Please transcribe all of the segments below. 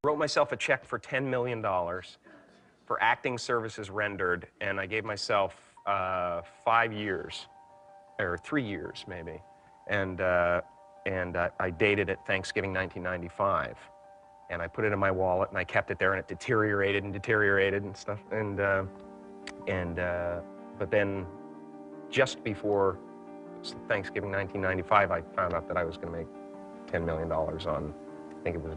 Wrote myself a check for $10 million for acting services rendered, and I gave myself 5 years, or 3 years maybe, and I dated it Thanksgiving 1995, and I put it in my wallet and I kept it there, and it deteriorated and stuff, but then just before Thanksgiving 1995, I found out that I was going to make $10 million on, I think it was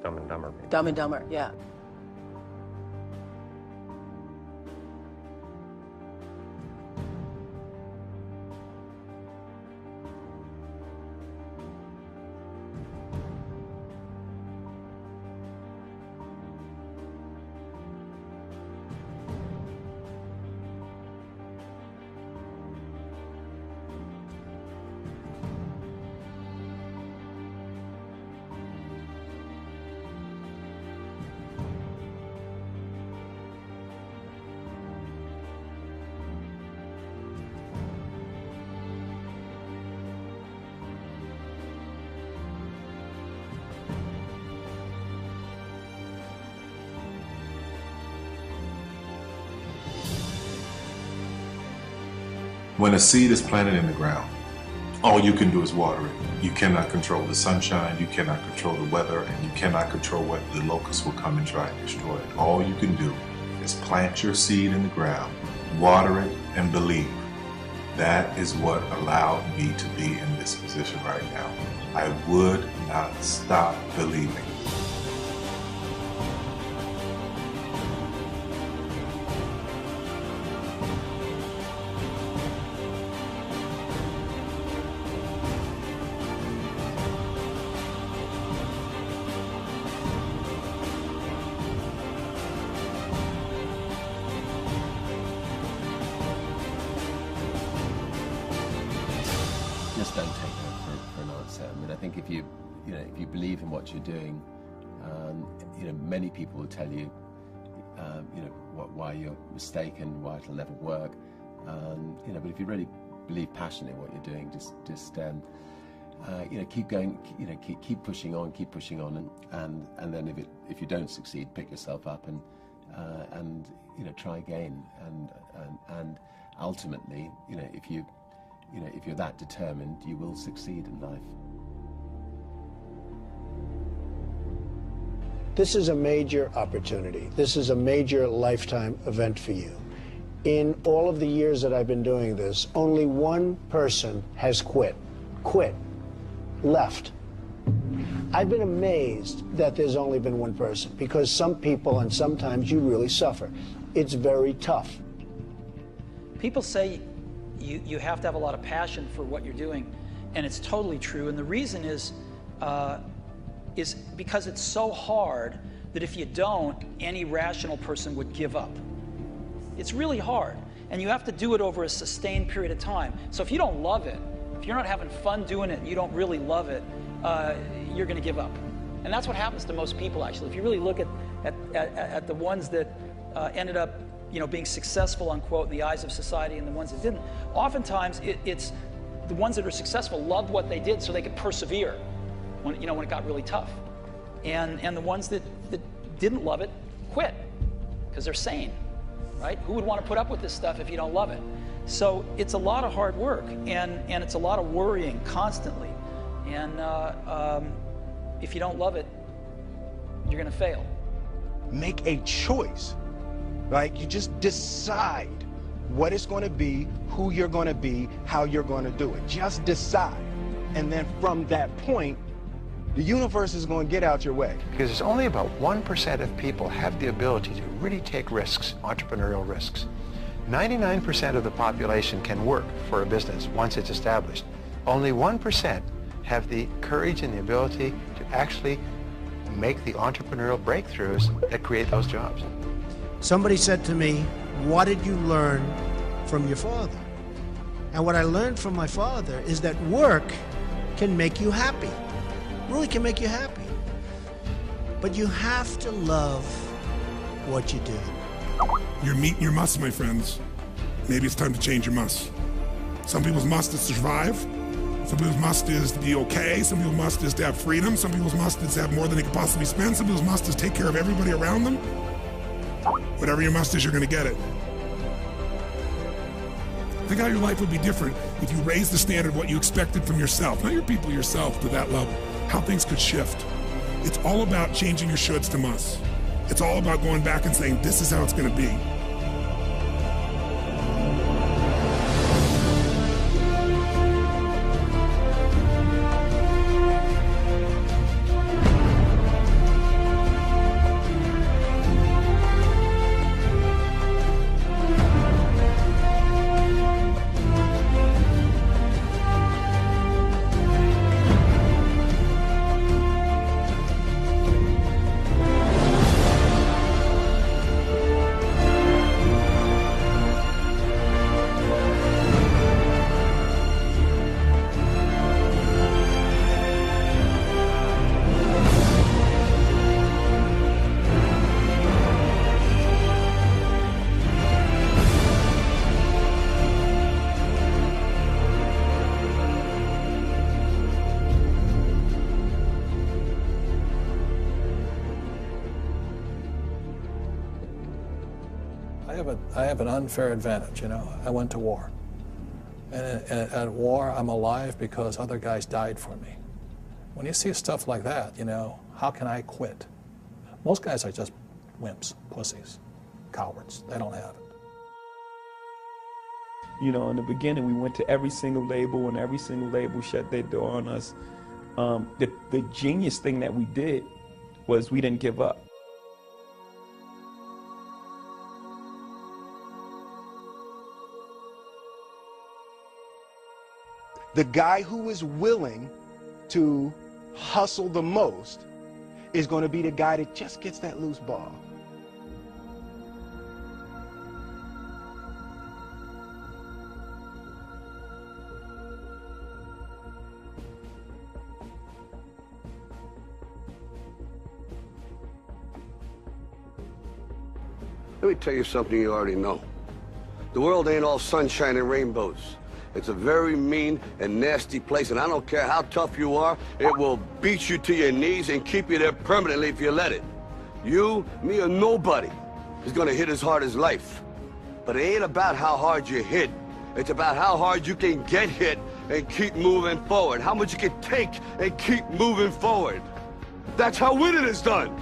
Dumb and Dumber. Maybe. Dumb and Dumber, yeah. When a seed is planted in the ground, all you can do is water it. You cannot control the sunshine, you cannot control the weather, and you cannot control whether the locusts will come and try and destroy it. All you can do is plant your seed in the ground, water it, and believe. That is what allowed me to be in this position right now. I would not stop believing. Just don't take that for an answer. I mean, I think if you believe in what you're doing, many people will tell you, why you're mistaken, why it'll never work. But if you really believe passionately in what you're doing, just keep going, keep pushing on, and then if you don't succeed, pick yourself up and try again, and ultimately, if you're that determined, you will succeed in life. This is a major opportunity. This is a major lifetime event for you. In all of the years that I've been doing this, only one person has quit, left. I've been amazed that there's only been one person, because some people, and sometimes you really suffer. It's very tough. People say you have to have a lot of passion for what you're doing, and it's totally true. And the reason is because it's so hard that if you don't, any rational person would give up. It's really hard, and you have to do it over a sustained period of time. So if you don't love it, if you're not having fun doing it and you don't really love it, you're going to give up. And that's what happens to most people, actually. If you really look at the ones that ended up being successful, unquote, in the eyes of society, and the ones that didn't, oftentimes it's the ones that are successful loved what they did so they could persevere when it got really tough. And the ones that didn't love it quit because they're sane, right? Who would want to put up with this stuff if you don't love it? So it's a lot of hard work, and it's a lot of worrying constantly. And if you don't love it, you're going to fail. Make a choice. Right? You just decide what it's going to be, who you're going to be, how you're going to do it. Just decide. And then from that point, the universe is going to get out your way. Because it's only about 1% of people have the ability to really take risks, entrepreneurial risks. 99% of the population can work for a business once it's established. Only 1% have the courage and the ability to actually make the entrepreneurial breakthroughs that create those jobs. Somebody said to me, what did you learn from your father? And what I learned from my father is that work can make you happy. Really can make you happy. But you have to love what you do. You're meeting your must, my friends. Maybe it's time to change your must. Some people's must is to survive. Some people's must is to be okay. Some people's must is to have freedom. Some people's must is to have more than they can possibly spend. Some people's must is take care of everybody around them. Whatever your must is, you're going to get it. Think how your life would be different if you raised the standard of what you expected from yourself, not your people, yourself, to that level. How things could shift. It's all about changing your shoulds to musts. It's all about going back and saying, this is how it's going to be. I have an unfair advantage, you know. I went to war. And at war, I'm alive because other guys died for me. When you see stuff like that, you know, how can I quit? Most guys are just wimps, pussies, cowards. They don't have it. You know, in the beginning, we went to every single label, and every single label shut their door on us. The genius thing that we did was we didn't give up. The guy who is willing to hustle the most is going to be the guy that just gets that loose ball. Let me tell you something you already know. The world ain't all sunshine and rainbows. It's a very mean and nasty place, and I don't care how tough you are, it will beat you to your knees and keep you there permanently if you let it. You, me, or nobody is gonna hit as hard as life. But it ain't about how hard you hit. It's about how hard you can get hit and keep moving forward. How much you can take and keep moving forward. That's how winning is done.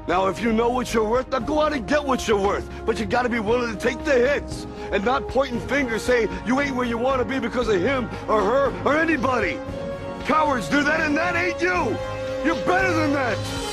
Now, if you know what you're worth, now go out and get what you're worth. But you gotta be willing to take the hits and not pointing fingers saying you ain't where you wanna be because of him or her or anybody. Cowards do that, and that ain't you. You're better than that.